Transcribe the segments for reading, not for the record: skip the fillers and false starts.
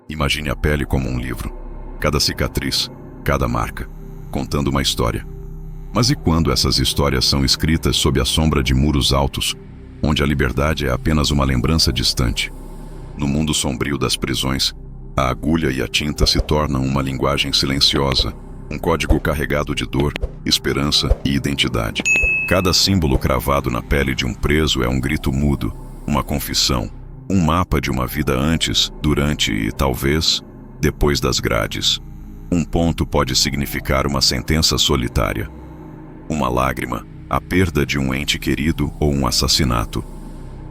Imagine a pele como um livro. Cada cicatriz, cada marca, contando uma história. Mas e quando essas histórias são escritas sob a sombra de muros altos, onde a liberdade é apenas uma lembrança distante? No mundo sombrio das prisões, a agulha e a tinta se tornam uma linguagem silenciosa, um código carregado de dor, esperança e identidade. Cada símbolo cravado na pele de um preso é um grito mudo, uma confissão, um mapa de uma vida antes, durante e, talvez, depois das grades. Um ponto pode significar uma sentença solitária. Uma lágrima, a perda de um ente querido ou um assassinato.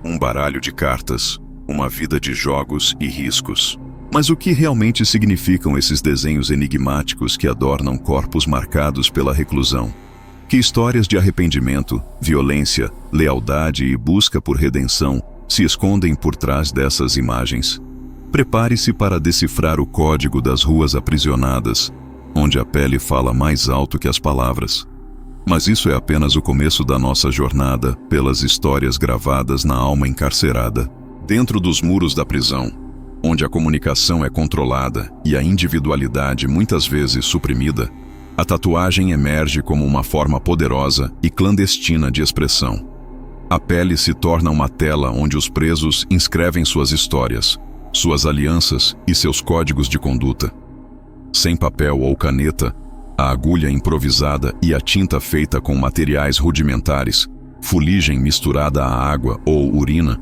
Um baralho de cartas, uma vida de jogos e riscos. Mas o que realmente significam esses desenhos enigmáticos que adornam corpos marcados pela reclusão? Que histórias de arrependimento, violência, lealdade e busca por redenção se escondem por trás dessas imagens? Prepare-se para decifrar o código das ruas aprisionadas, onde a pele fala mais alto que as palavras. Mas isso é apenas o começo da nossa jornada pelas histórias gravadas na alma encarcerada. Dentro dos muros da prisão, onde a comunicação é controlada e a individualidade muitas vezes suprimida, a tatuagem emerge como uma forma poderosa e clandestina de expressão. A pele se torna uma tela onde os presos inscrevem suas histórias, suas alianças e seus códigos de conduta. Sem papel ou caneta, a agulha improvisada e a tinta feita com materiais rudimentares, fuligem misturada a água ou urina,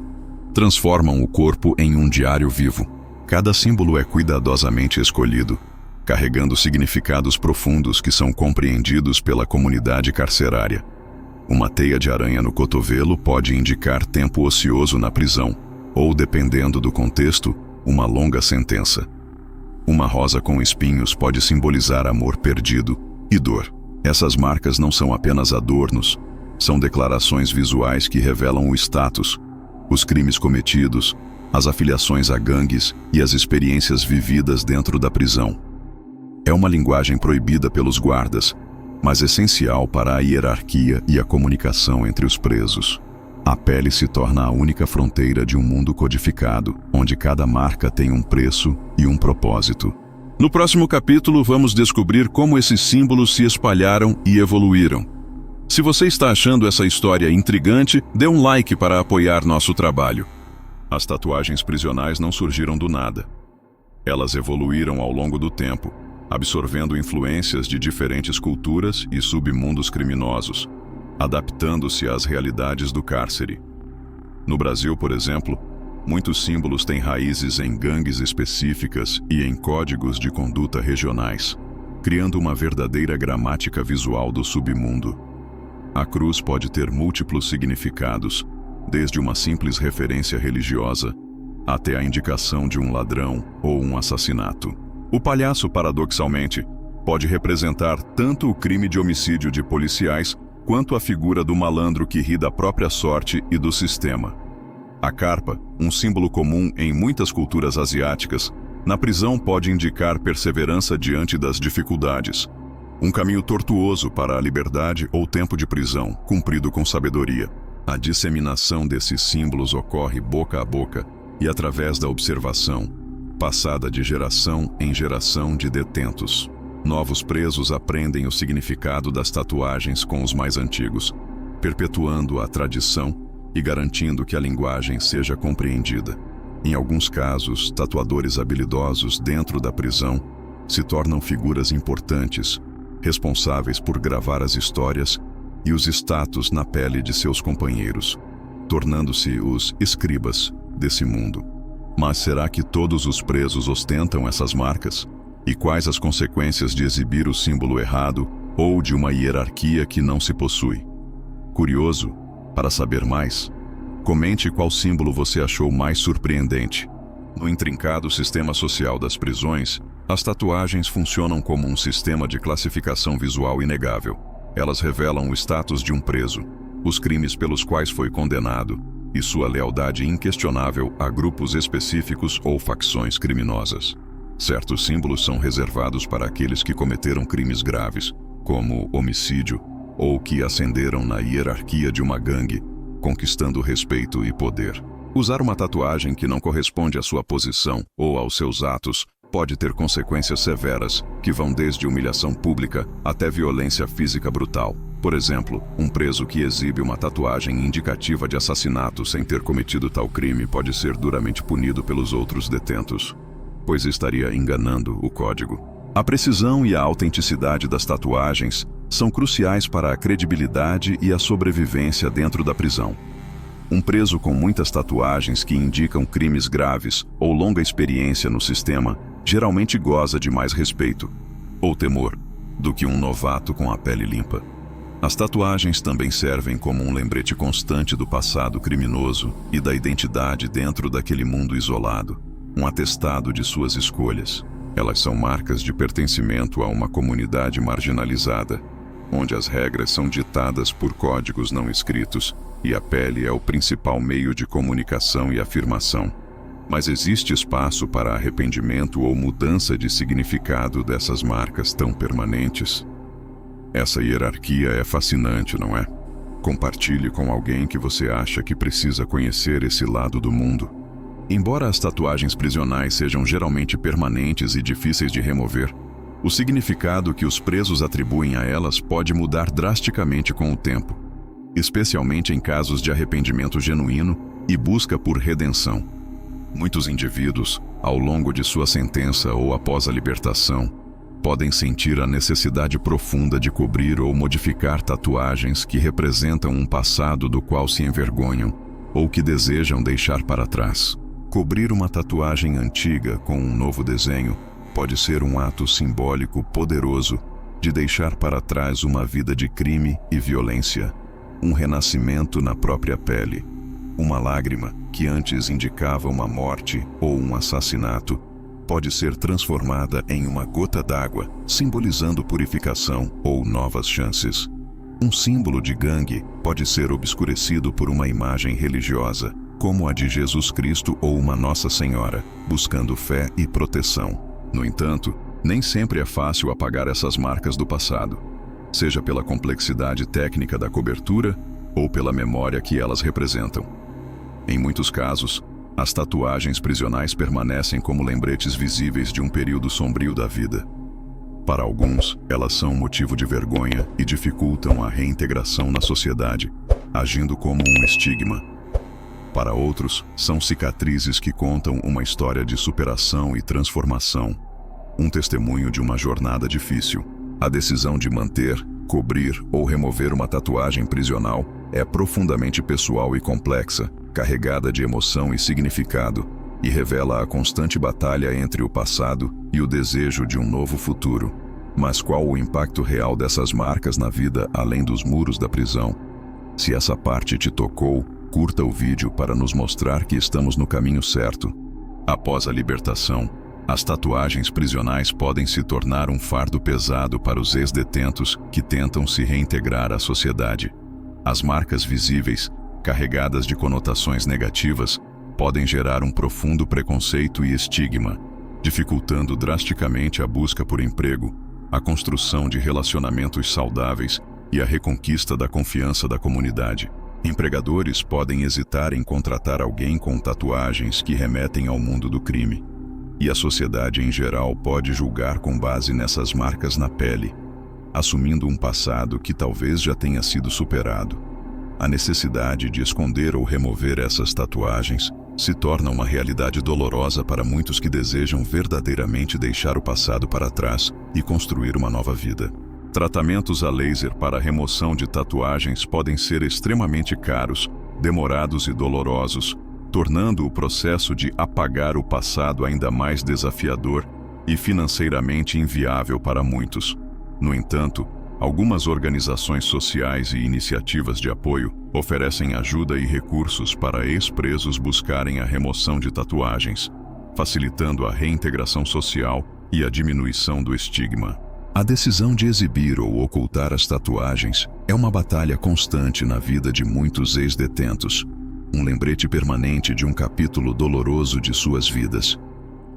transformam o corpo em um diário vivo. Cada símbolo é cuidadosamente escolhido, carregando significados profundos que são compreendidos pela comunidade carcerária. Uma teia de aranha no cotovelo pode indicar tempo ocioso na prisão, ou, dependendo do contexto, uma longa sentença. Uma rosa com espinhos pode simbolizar amor perdido e dor. Essas marcas não são apenas adornos, são declarações visuais que revelam o status, os crimes cometidos, as afiliações a gangues e as experiências vividas dentro da prisão. É uma linguagem proibida pelos guardas, mas essencial para a hierarquia e a comunicação entre os presos. A pele se torna a única fronteira de um mundo codificado, onde cada marca tem um preço e um propósito. No próximo capítulo, vamos descobrir como esses símbolos se espalharam e evoluíram. Se você está achando essa história intrigante, dê um like para apoiar nosso trabalho. As tatuagens prisionais não surgiram do nada. Elas evoluíram ao longo do tempo, absorvendo influências de diferentes culturas e submundos criminosos, adaptando-se às realidades do cárcere. No Brasil, por exemplo, muitos símbolos têm raízes em gangues específicas e em códigos de conduta regionais, criando uma verdadeira gramática visual do submundo. A cruz pode ter múltiplos significados, desde uma simples referência religiosa até a indicação de um ladrão ou um assassinato. O palhaço, paradoxalmente, pode representar tanto o crime de homicídio de policiais quanto a figura do malandro que ri da própria sorte e do sistema. A carpa, um símbolo comum em muitas culturas asiáticas, na prisão pode indicar perseverança diante das dificuldades, um caminho tortuoso para a liberdade ou tempo de prisão, cumprido com sabedoria. A disseminação desses símbolos ocorre boca a boca e através da observação, passada de geração em geração de detentos. Novos presos aprendem o significado das tatuagens com os mais antigos, perpetuando a tradição e garantindo que a linguagem seja compreendida. Em alguns casos, tatuadores habilidosos dentro da prisão se tornam figuras importantes, responsáveis por gravar as histórias e os status na pele de seus companheiros, tornando-se os escribas desse mundo. Mas será que todos os presos ostentam essas marcas? E quais as consequências de exibir o símbolo errado ou de uma hierarquia que não se possui? Curioso? Para saber mais, comente qual símbolo você achou mais surpreendente. No intrincado sistema social das prisões, as tatuagens funcionam como um sistema de classificação visual inegável. Elas revelam o status de um preso, os crimes pelos quais foi condenado e sua lealdade inquestionável a grupos específicos ou facções criminosas. Certos símbolos são reservados para aqueles que cometeram crimes graves, como homicídio, ou que ascenderam na hierarquia de uma gangue, conquistando respeito e poder. Usar uma tatuagem que não corresponde à sua posição ou aos seus atos pode ter consequências severas, que vão desde humilhação pública até violência física brutal. Por exemplo, um preso que exibe uma tatuagem indicativa de assassinato sem ter cometido tal crime pode ser duramente punido pelos outros detentos, pois estaria enganando o código. A precisão e a autenticidade das tatuagens são cruciais para a credibilidade e a sobrevivência dentro da prisão. Um preso com muitas tatuagens que indicam crimes graves ou longa experiência no sistema geralmente goza de mais respeito ou temor do que um novato com a pele limpa. As tatuagens também servem como um lembrete constante do passado criminoso e da identidade dentro daquele mundo isolado, um atestado de suas escolhas. Elas são marcas de pertencimento a uma comunidade marginalizada, onde as regras são ditadas por códigos não escritos e a pele é o principal meio de comunicação e afirmação. Mas existe espaço para arrependimento ou mudança de significado dessas marcas tão permanentes? Essa hierarquia é fascinante, não é? Compartilhe com alguém que você acha que precisa conhecer esse lado do mundo. Embora as tatuagens prisionais sejam geralmente permanentes e difíceis de remover, o significado que os presos atribuem a elas pode mudar drasticamente com o tempo, especialmente em casos de arrependimento genuíno e busca por redenção. Muitos indivíduos, ao longo de sua sentença ou após a libertação, podem sentir a necessidade profunda de cobrir ou modificar tatuagens que representam um passado do qual se envergonham ou que desejam deixar para trás. Cobrir uma tatuagem antiga com um novo desenho pode ser um ato simbólico poderoso de deixar para trás uma vida de crime e violência, um renascimento na própria pele. Uma lágrima que antes indicava uma morte ou um assassinato pode ser transformada em uma gota d'água, simbolizando purificação ou novas chances. Um símbolo de gangue pode ser obscurecido por uma imagem religiosa, como a de Jesus Cristo ou uma Nossa Senhora, buscando fé e proteção. No entanto, nem sempre é fácil apagar essas marcas do passado, seja pela complexidade técnica da cobertura ou pela memória que elas representam. Em muitos casos, as tatuagens prisionais permanecem como lembretes visíveis de um período sombrio da vida. Para alguns, elas são um motivo de vergonha e dificultam a reintegração na sociedade, agindo como um estigma. Para outros, são cicatrizes que contam uma história de superação e transformação, um testemunho de uma jornada difícil. A decisão de manter, cobrir ou remover uma tatuagem prisional é profundamente pessoal e complexa, carregada de emoção e significado, e revela a constante batalha entre o passado e o desejo de um novo futuro. Mas qual o impacto real dessas marcas na vida além dos muros da prisão? Se essa parte te tocou, curta o vídeo para nos mostrar que estamos no caminho certo. Após a libertação, as tatuagens prisionais podem se tornar um fardo pesado para os ex-detentos que tentam se reintegrar à sociedade. As marcas visíveis, carregadas de conotações negativas, podem gerar um profundo preconceito e estigma, dificultando drasticamente a busca por emprego, a construção de relacionamentos saudáveis e a reconquista da confiança da comunidade. Empregadores podem hesitar em contratar alguém com tatuagens que remetem ao mundo do crime, e a sociedade em geral pode julgar com base nessas marcas na pele, assumindo um passado que talvez já tenha sido superado. A necessidade de esconder ou remover essas tatuagens se torna uma realidade dolorosa para muitos que desejam verdadeiramente deixar o passado para trás e construir uma nova vida. Tratamentos a laser para a remoção de tatuagens podem ser extremamente caros, demorados e dolorosos, tornando o processo de apagar o passado ainda mais desafiador e financeiramente inviável para muitos. No entanto, algumas organizações sociais e iniciativas de apoio oferecem ajuda e recursos para ex-presos buscarem a remoção de tatuagens, facilitando a reintegração social e a diminuição do estigma. A decisão de exibir ou ocultar as tatuagens é uma batalha constante na vida de muitos ex-detentos, um lembrete permanente de um capítulo doloroso de suas vidas.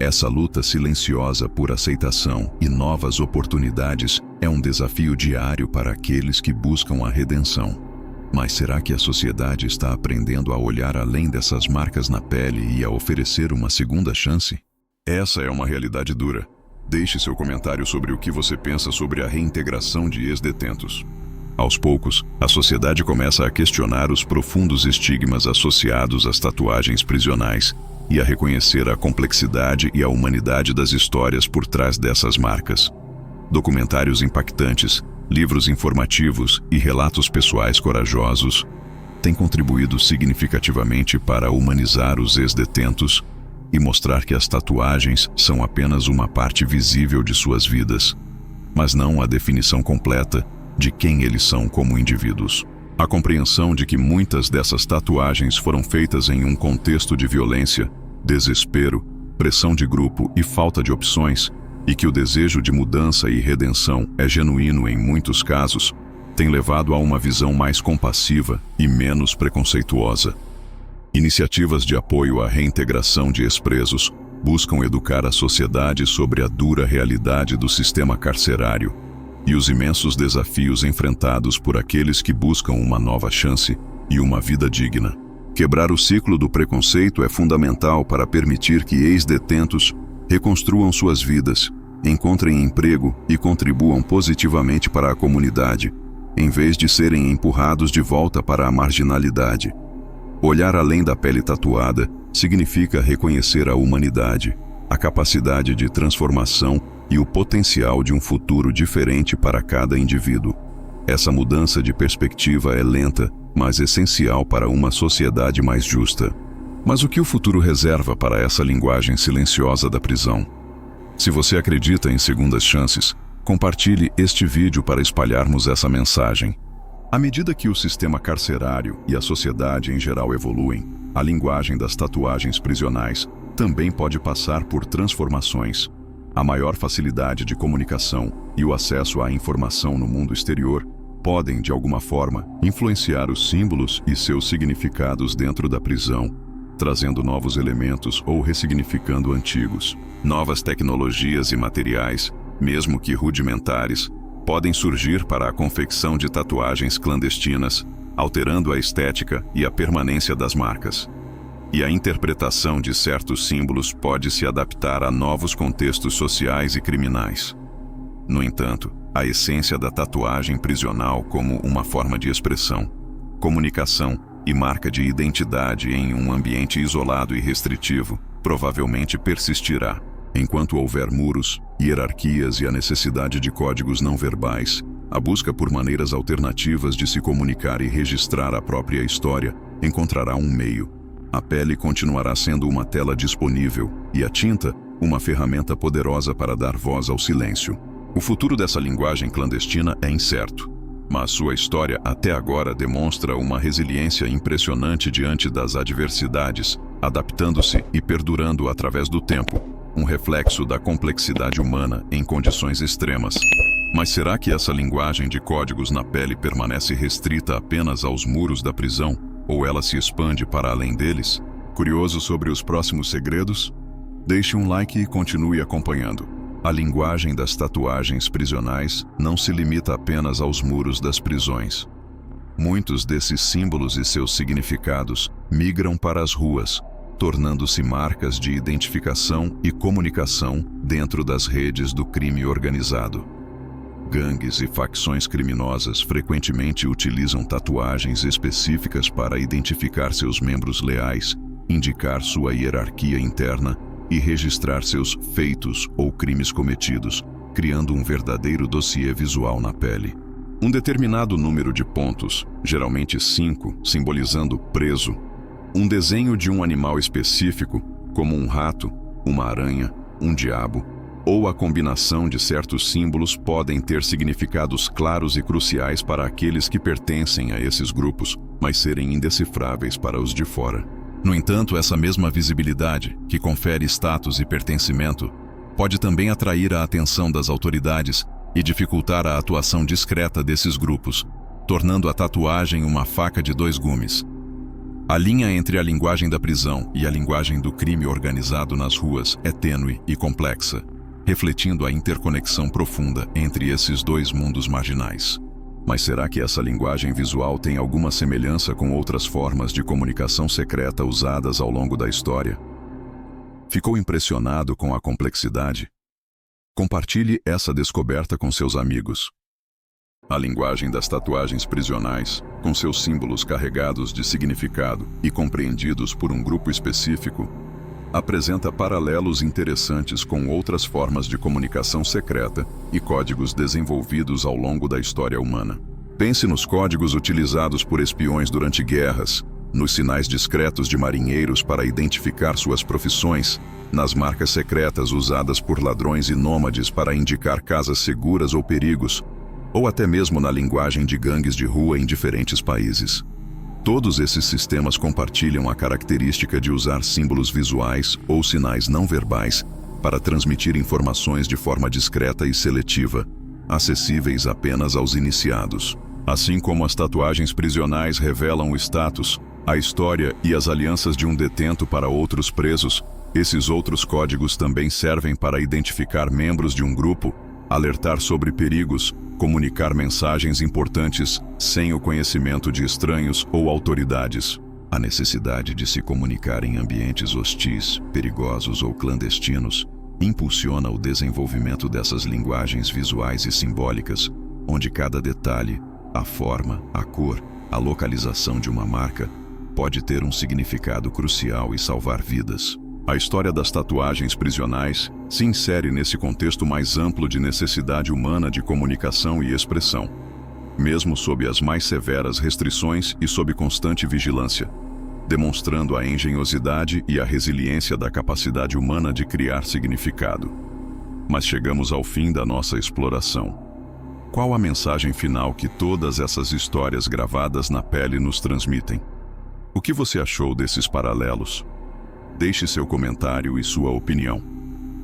Essa luta silenciosa por aceitação e novas oportunidades é um desafio diário para aqueles que buscam a redenção. Mas será que a sociedade está aprendendo a olhar além dessas marcas na pele e a oferecer uma segunda chance? Essa é uma realidade dura. Deixe seu comentário sobre o que você pensa sobre a reintegração de ex-detentos. Aos poucos, a sociedade começa a questionar os profundos estigmas associados às tatuagens prisionais e a reconhecer a complexidade e a humanidade das histórias por trás dessas marcas. Documentários impactantes, livros informativos e relatos pessoais corajosos têm contribuído significativamente para humanizar os ex-detentos e mostrar que as tatuagens são apenas uma parte visível de suas vidas, mas não a definição completa de quem eles são como indivíduos. A compreensão de que muitas dessas tatuagens foram feitas em um contexto de violência, desespero, pressão de grupo e falta de opções, e que o desejo de mudança e redenção é genuíno em muitos casos, tem levado a uma visão mais compassiva e menos preconceituosa. Iniciativas de apoio à reintegração de ex-presos buscam educar a sociedade sobre a dura realidade do sistema carcerário e os imensos desafios enfrentados por aqueles que buscam uma nova chance e uma vida digna. Quebrar o ciclo do preconceito é fundamental para permitir que ex-detentos reconstruam suas vidas, encontrem emprego e contribuam positivamente para a comunidade, em vez de serem empurrados de volta para a marginalidade. Olhar além da pele tatuada significa reconhecer a humanidade, a capacidade de transformação e o potencial de um futuro diferente para cada indivíduo. Essa mudança de perspectiva é lenta, mas essencial para uma sociedade mais justa. Mas o que o futuro reserva para essa linguagem silenciosa da prisão? Se você acredita em segundas chances, compartilhe este vídeo para espalharmos essa mensagem. À medida que o sistema carcerário e a sociedade em geral evoluem, a linguagem das tatuagens prisionais também pode passar por transformações. A maior facilidade de comunicação e o acesso à informação no mundo exterior podem, de alguma forma, influenciar os símbolos e seus significados dentro da prisão, trazendo novos elementos ou ressignificando antigos. Novas tecnologias e materiais, mesmo que rudimentares, podem surgir para a confecção de tatuagens clandestinas, alterando a estética e a permanência das marcas. E a interpretação de certos símbolos pode se adaptar a novos contextos sociais e criminais. No entanto, a essência da tatuagem prisional como uma forma de expressão, comunicação e marca de identidade em um ambiente isolado e restritivo provavelmente persistirá. Enquanto houver muros, hierarquias e a necessidade de códigos não verbais, a busca por maneiras alternativas de se comunicar e registrar a própria história encontrará um meio. A pele continuará sendo uma tela disponível e a tinta uma ferramenta poderosa para dar voz ao silêncio. O futuro dessa linguagem clandestina é incerto, mas sua história até agora demonstra uma resiliência impressionante diante das adversidades, adaptando-se e perdurando através do tempo, um reflexo da complexidade humana em condições extremas. Mas será que essa linguagem de códigos na pele permanece restrita apenas aos muros da prisão, ou ela se expande para além deles? Curioso sobre os próximos segredos? Deixe um like e continue acompanhando. A linguagem das tatuagens prisionais não se limita apenas aos muros das prisões. Muitos desses símbolos e seus significados migram para as ruas, tornando-se marcas de identificação e comunicação dentro das redes do crime organizado. Gangues e facções criminosas frequentemente utilizam tatuagens específicas para identificar seus membros leais, indicar sua hierarquia interna e registrar seus feitos ou crimes cometidos, criando um verdadeiro dossiê visual na pele. Um determinado número de pontos, geralmente 5, simbolizando preso, um desenho de um animal específico, como um rato, uma aranha, um diabo, ou a combinação de certos símbolos podem ter significados claros e cruciais para aqueles que pertencem a esses grupos, mas serem indecifráveis para os de fora. No entanto, essa mesma visibilidade, que confere status e pertencimento, pode também atrair a atenção das autoridades e dificultar a atuação discreta desses grupos, tornando a tatuagem uma faca de dois gumes. A linha entre a linguagem da prisão e a linguagem do crime organizado nas ruas é tênue e complexa, refletindo a interconexão profunda entre esses dois mundos marginais. Mas será que essa linguagem visual tem alguma semelhança com outras formas de comunicação secreta usadas ao longo da história? Ficou impressionado com a complexidade? Compartilhe essa descoberta com seus amigos. A linguagem das tatuagens prisionais, com seus símbolos carregados de significado e compreendidos por um grupo específico, apresenta paralelos interessantes com outras formas de comunicação secreta e códigos desenvolvidos ao longo da história humana. Pense nos códigos utilizados por espiões durante guerras, nos sinais discretos de marinheiros para identificar suas profissões, nas marcas secretas usadas por ladrões e nômades para indicar casas seguras ou perigos, ou até mesmo na linguagem de gangues de rua em diferentes países. Todos esses sistemas compartilham a característica de usar símbolos visuais ou sinais não verbais para transmitir informações de forma discreta e seletiva, acessíveis apenas aos iniciados. Assim como as tatuagens prisionais revelam o status, a história e as alianças de um detento para outros presos, esses outros códigos também servem para identificar membros de um grupo, alertar sobre perigos, comunicar mensagens importantes sem o conhecimento de estranhos ou autoridades. A necessidade de se comunicar em ambientes hostis, perigosos ou clandestinos impulsiona o desenvolvimento dessas linguagens visuais e simbólicas, onde cada detalhe, a forma, a cor, a localização de uma marca pode ter um significado crucial e salvar vidas. A história das tatuagens prisionais se insere nesse contexto mais amplo de necessidade humana de comunicação e expressão, mesmo sob as mais severas restrições e sob constante vigilância, demonstrando a engenhosidade e a resiliência da capacidade humana de criar significado. Mas chegamos ao fim da nossa exploração. Qual a mensagem final que todas essas histórias gravadas na pele nos transmitem? O que você achou desses paralelos? Deixe seu comentário e sua opinião.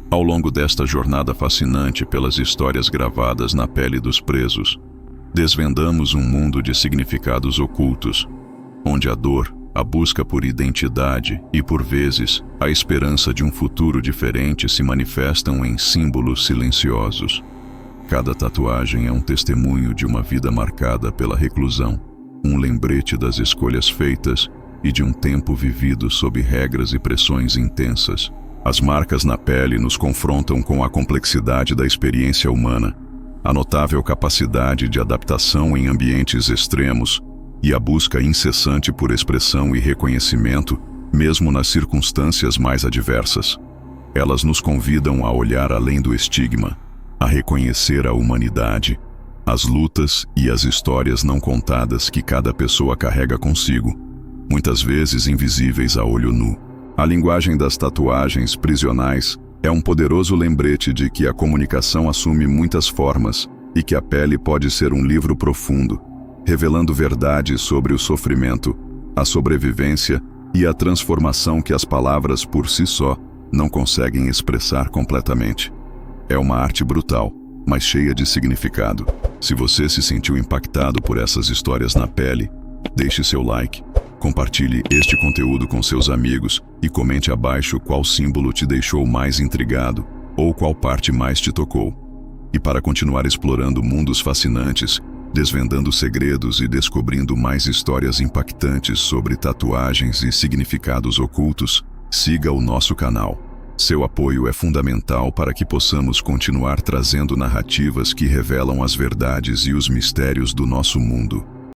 Ao longo desta jornada fascinante pelas histórias gravadas na pele dos presos, desvendamos um mundo de significados ocultos, onde a dor, a busca por identidade e, por vezes, a esperança de um futuro diferente se manifestam em símbolos silenciosos. Cada tatuagem é um testemunho de uma vida marcada pela reclusão, um lembrete das escolhas feitas e de um tempo vivido sob regras e pressões intensas. As marcas na pele nos confrontam com a complexidade da experiência humana, a notável capacidade de adaptação em ambientes extremos e a busca incessante por expressão e reconhecimento, mesmo nas circunstâncias mais adversas. Elas nos convidam a olhar além do estigma, a reconhecer a humanidade, as lutas e as histórias não contadas que cada pessoa carrega consigo, muitas vezes invisíveis a olho nu. A linguagem das tatuagens prisionais é um poderoso lembrete de que a comunicação assume muitas formas e que a pele pode ser um livro profundo, revelando verdades sobre o sofrimento, a sobrevivência e a transformação que as palavras por si só não conseguem expressar completamente. É uma arte brutal, mas cheia de significado. Se você se sentiu impactado por essas histórias na pele, deixe seu like, compartilhe este conteúdo com seus amigos e comente abaixo qual símbolo te deixou mais intrigado ou qual parte mais te tocou. E para continuar explorando mundos fascinantes, desvendando segredos e descobrindo mais histórias impactantes sobre tatuagens e significados ocultos, siga o nosso canal. Seu apoio é fundamental para que possamos continuar trazendo narrativas que revelam as verdades e os mistérios do nosso mundo.